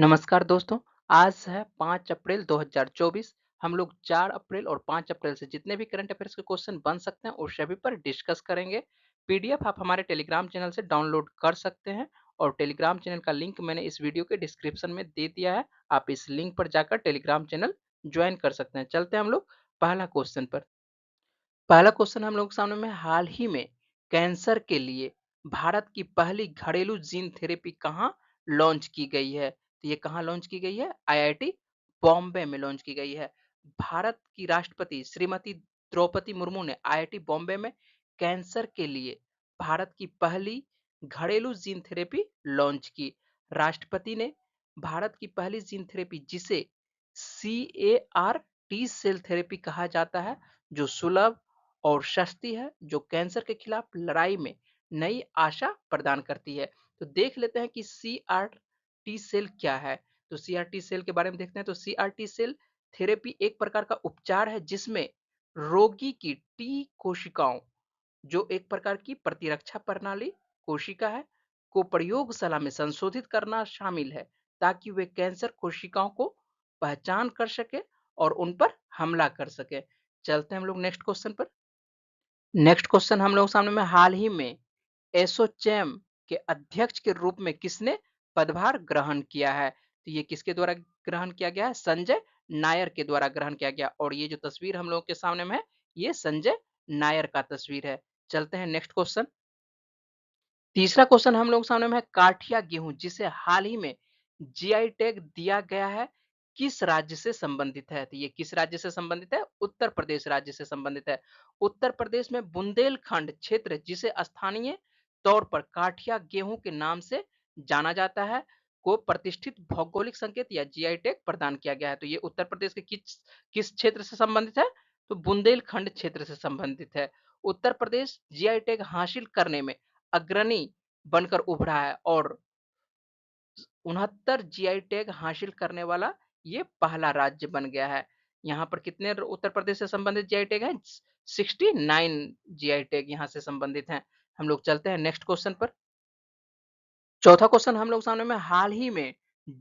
नमस्कार दोस्तों, आज है 5 अप्रैल 2024। हम लोग 4 अप्रैल और 5 अप्रैल से जितने भी करंट अफेयर्स के क्वेश्चन बन सकते हैं, उस सभी पर डिस्कस करेंगे। पीडीएफ आप हमारे टेलीग्राम चैनल से डाउनलोड कर सकते हैं और टेलीग्राम चैनल का लिंक मैंने इस वीडियो के डिस्क्रिप्शन में दे दिया है। आप इस लिंक पर जाकर टेलीग्राम चैनल ज्वाइन कर सकते हैं। चलते हैं हम लोग पहला क्वेश्चन पर। पहला क्वेश्चन हम लोग के सामने में हाल ही में कैंसर के लिए भारत की पहली घरेलू जीन थेरेपी कहाँ लॉन्च की गई है? तो ये कहाँ लॉन्च की गई है? आईआईटी बॉम्बे में लॉन्च की गई है। भारत की राष्ट्रपति श्रीमती द्रौपदी मुर्मू ने आईआईटी बॉम्बे में कैंसर के लिए भारत की पहली घरेलू जीन थेरेपी लॉन्च की। राष्ट्रपति ने भारत की पहली जीन थेरेपी जिसे CAR टी सेल थेरेपी कहा जाता है, जो सुलभ और सस्ती है, जो कैंसर के खिलाफ लड़ाई में नई आशा प्रदान करती है। तो देख लेते हैं कि CRT सेल क्या है। तो CRT सेल के बारे में देखते हैं। तो CRT सेल थेरेपी एक प्रकार का उपचार है जिसमें रोगी की टी कोशिकाओं, जो एक प्रकार की प्रतिरक्षा प्रणाली कोशिका है, को प्रयोगशाला में संशोधित करना शामिल है ताकि वे कैंसर कोशिकाओं को पहचान कर सके और उन पर हमला कर सके। चलते हैं हम लोग नेक्स्ट क्वेश्चन पर। नेक्स्ट क्वेश्चन हम लोग सामने में हाल ही में एसोचैम के अध्यक्ष के रूप में किसने पदभार ग्रहण किया है? तो ये किसके द्वारा ग्रहण किया गया है? संजय नायर के द्वारा ग्रहण किया गया। और ये जो तस्वीर हम लोग के सामने में है, ये संजय नायर का तस्वीर है। चलते हैं नेक्स्ट क्वेश्चन। तीसरा क्वेश्चन हम लोग सामने में है काठिया गेहूं, जिसे हाल ही में जीआई टैग दिया गया है, किस राज्य से संबंधित है? तो ये किस राज्य से संबंधित है? उत्तर प्रदेश राज्य से संबंधित है। उत्तर प्रदेश में बुंदेलखंड क्षेत्र, जिसे स्थानीय तौर पर काठिया गेहूं के नाम से जाना जाता है, को प्रतिष्ठित भौगोलिक संकेत या जीआई टैग प्रदान किया गया है। तो ये उत्तर प्रदेश के किस किस क्षेत्र से संबंधित है? तो बुंदेलखंड क्षेत्र से संबंधित है। उत्तर प्रदेश जीआई टैग हासिल करने में अग्रणी बनकर उभरा है और 69 जीआई टैग हासिल करने वाला ये पहला राज्य बन गया है। यहाँ पर कितने उत्तर प्रदेश से संबंधित जीआई टैग हैं? 69 जीआई टैग यहाँ से संबंधित हैं। हम लोग चलते हैं नेक्स्ट क्वेश्चन पर। चौथा क्वेश्चन हम लोग सामने में हाल ही में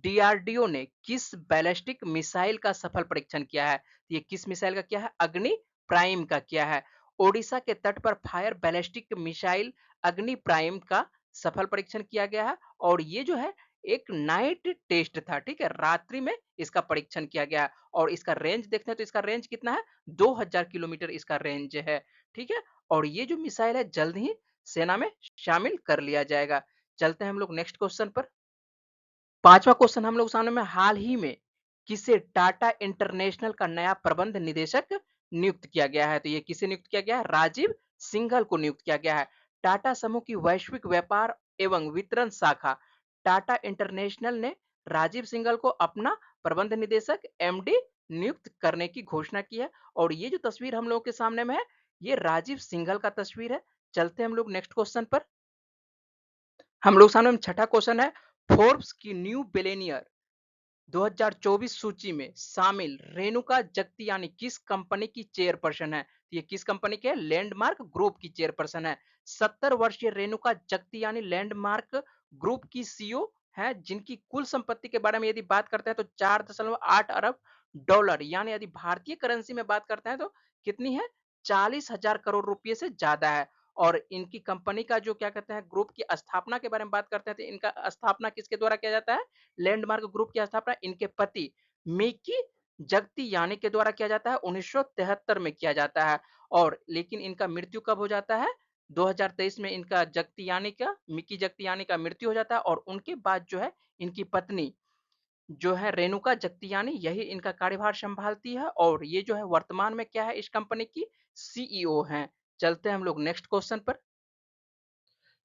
डीआरडीओ ने किस बैलिस्टिक मिसाइल का सफल परीक्षण किया है? ये किस मिसाइल का किया है? अग्नि प्राइम का किया है। ओडिशा के तट पर फायर बैलिस्टिक मिसाइल अग्नि प्राइम का सफल परीक्षण किया गया है और ये जो है एक नाइट टेस्ट था, ठीक है, रात्रि में इसका परीक्षण किया गया है। और इसका रेंज देखते हैं तो इसका रेंज कितना है? 2000 किलोमीटर इसका रेंज है, ठीक है। और ये जो मिसाइल है जल्द ही सेना में शामिल कर लिया जाएगा। चलते हैं हम लोग नेक्स्ट क्वेश्चन पर। पांचवा क्वेश्चन हम लोग सामने में हाल ही में किसे टाटा इंटरनेशनल का नया प्रबंध निदेशक नियुक्त किया गया है? तो ये किसे नियुक्त किया गया है? राजीव सिंघल को नियुक्त किया गया है। टाटा समूह की वैश्विक व्यापार एवं वितरण शाखा टाटा इंटरनेशनल ने राजीव सिंघल को अपना प्रबंध निदेशक एमडी नियुक्त करने की घोषणा की है। और ये जो तस्वीर हम लोग के सामने में है, ये राजीव सिंघल का तस्वीर है। चलते हैं हम लोग नेक्स्ट क्वेश्चन पर। हम लोग सामने में छठा क्वेश्चन है, फोर्ब्स की न्यू बिलियनियर 2024 सूची में शामिल रेणुका जगतियानी किस कंपनी की चेयरपर्सन है? तो ये किस कंपनी के? लैंडमार्क ग्रुप की चेयरपर्सन है। 70 वर्षीय रेणुका जगतियानी लैंडमार्क ग्रुप की सीईओ है, जिनकी कुल संपत्ति के बारे में यदि बात करते हैं तो 4.8 अरब डॉलर, यानी यदि भारतीय करेंसी में बात करते हैं तो कितनी है? 40,000 करोड़ रुपए से ज्यादा है। और इनकी कंपनी का जो क्या कहते हैं, ग्रुप की स्थापना के बारे में बात करते हैं तो इनका स्थापना किसके द्वारा किया जाता है? लैंडमार्क ग्रुप की स्थापना इनके पति मिकी जगतियानी के द्वारा किया जाता है, 1973 में किया जाता है। और लेकिन इनका मृत्यु कब हो जाता है? 2023 में इनका जगतियानी का, मिकी जगतियानी का मृत्यु हो जाता है। और उनके बाद जो है इनकी पत्नी जो है रेणुका जगतियानी, यही इनका कार्यभार संभालती है और ये जो है वर्तमान में क्या है, इस कंपनी की सीईओ हैं। चलते हैं हम लोग नेक्स्ट क्वेश्चन पर।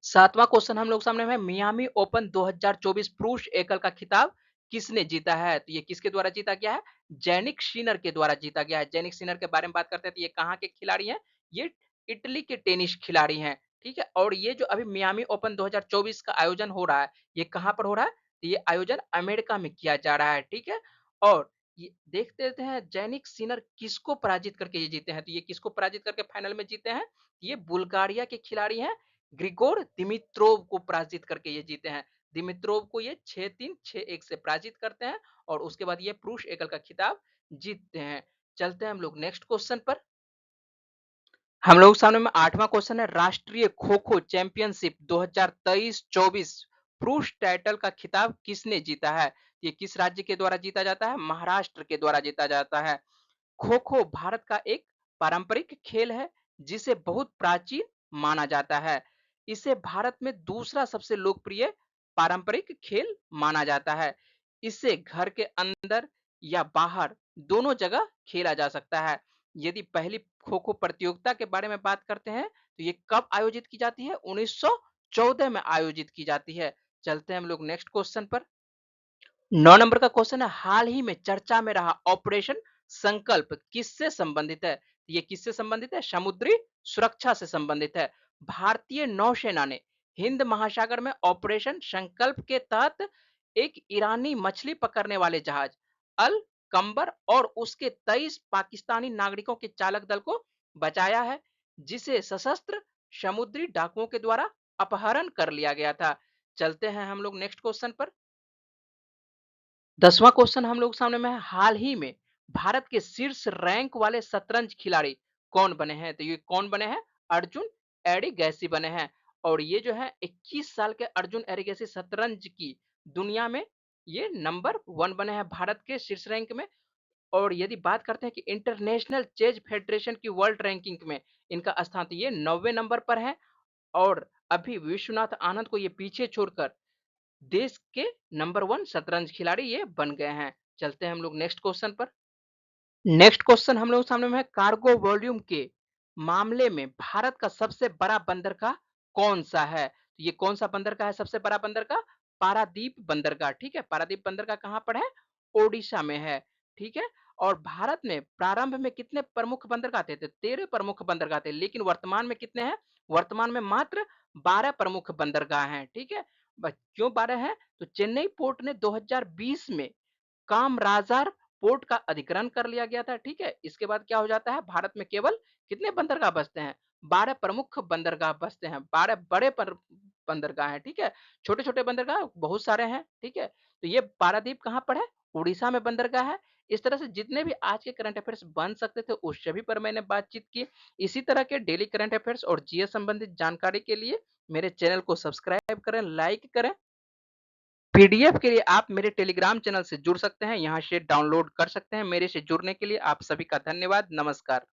सातवां क्वेश्चन हम लोग सामने है, मियामी ओपन 2024 पुरुष एकल का खिताब किसने जीता है? तो ये किसके द्वारा जीता गया है? जैनिक सिनर के द्वारा जीता गया है। जैनिक सिनर के बारे में बात करते हैं तो ये कहाँ के खिलाड़ी हैं? ये इटली के टेनिस खिलाड़ी हैं, ठीक है। और ये जो अभी मियामी ओपन 2024 का आयोजन हो रहा है, ये कहाँ पर हो रहा है? तो ये आयोजन अमेरिका में किया जा रहा है, ठीक है। और ये देखते हैं जैनिक सिनर किसको पराजित करके ये जीते हैं? तो ये किसको पराजित करके फाइनल में जीते हैं? ये बुल्गारिया के खिलाड़ी हैं, ग्रिगोर दिमित्रोव को पराजित करके ये जीते हैं। दिमित्रोव को ये 6-3, 6-1 से पराजित करते हैं और उसके बाद ये पुरुष एकल का खिताब जीतते हैं। चलते हैं हम लोग नेक्स्ट क्वेश्चन पर। हम लोग सामने में 8वां क्वेश्चन है, राष्ट्रीय खो-खो चैंपियनशिप 2023-24 पुरुष टाइटल का खिताब किसने जीता है? ये किस राज्य के द्वारा जीता जाता है? महाराष्ट्र के द्वारा जीता जाता है। खो-खो भारत का एक पारंपरिक खेल है जिसे बहुत प्राचीन माना जाता है। इसे भारत में दूसरा सबसे लोकप्रिय पारंपरिक खेल माना जाता है। इसे घर के अंदर या बाहर दोनों जगह खेला जा सकता है। यदि पहली खो-खो प्रतियोगिता के बारे में बात करते हैं तो ये कब आयोजित की जाती है? 1914 में आयोजित की जाती है। चलते हैं हम लोग नेक्स्ट क्वेश्चन पर। 9 नंबर का क्वेश्चन है, हाल ही में चर्चा में रहा ऑपरेशन संकल्प किससे संबंधित है? ये किससे संबंधित है? समुद्री सुरक्षा से संबंधित है। भारतीय नौसेना ने हिंद महासागर में ऑपरेशन संकल्प के तहत एक ईरानी मछली पकड़ने वाले जहाज अल कंबर और उसके 23 पाकिस्तानी नागरिकों के चालक दल को बचाया है, जिसे सशस्त्र समुद्री डाकुओं के द्वारा अपहरण कर लिया गया था। चलते हैं हम लोग नेक्स्ट क्वेश्चन पर। 10वां क्वेश्चन हम लोग सामने में है, हाल ही में भारत के शीर्ष रैंक वाले शतरंज खिलाड़ी कौन बने हैं? तो ये कौन बने हैं? अर्जुन एडिगैसी बने हैं। और ये जो है 21 साल के अर्जुन एडिगैसी शतरंज की दुनिया में ये नंबर 1 बने हैं भारत के शीर्ष रैंक में। और यदि बात करते हैं कि इंटरनेशनल चेज फेडरेशन की वर्ल्ड रैंकिंग में इनका स्थान, तो ये 90वें नंबर पर है। और अभी विश्वनाथ आनंद को ये पीछे छोड़कर देश के नंबर 1 शतरंज खिलाड़ी ये बन गए हैं। चलते हैं हम लोग नेक्स्ट क्वेश्चन पर। नेक्स्ट क्वेश्चन हम लोग सामने में है, कार्गो वॉल्यूम के मामले में भारत का सबसे बड़ा बंदरगाह कौन सा है? तो ये कौन सा बंदरगाह है सबसे बड़ा बंदरगाह? पारादीप बंदरगाह। ठीक है, पारादीप बंदरगाह कहाँ पर है? ओडिशा में है। ठीक है। और भारत में प्रारंभ में कितने प्रमुख बंदरगाह थे? तो 13 प्रमुख बंदरगाह थे, लेकिन वर्तमान में कितने हैं? वर्तमान में मात्र 12 प्रमुख बंदरगाह हैं। ठीक है। क्यों 12 हैं? तो चेन्नई पोर्ट ने 2020 में कामराजार पोर्ट का अधिग्रहण कर लिया गया था। ठीक है। इसके बाद क्या हो जाता है? भारत में केवल कितने बंदरगाह बचते हैं? 12 प्रमुख बंदरगाह बचते हैं। 12 बड़े बंदरगाह हैं। ठीक है। छोटे छोटे बंदरगाह बहुत सारे हैं। ठीक है। तो ये पारादीप कहाँ पर है? उड़ीसा में बंदरगाह है। इस तरह से जितने भी आज के करंट अफेयर्स बन सकते थे उस सभी पर मैंने बातचीत की। इसी तरह के डेली करंट अफेयर्स और जीएस संबंधित जानकारी के लिए मेरे चैनल को सब्सक्राइब करें, लाइक करें। पीडीएफ के लिए आप मेरे टेलीग्राम चैनल से जुड़ सकते हैं, यहाँ से डाउनलोड कर सकते हैं। मेरे से जुड़ने के लिए आप सभी का धन्यवाद। नमस्कार।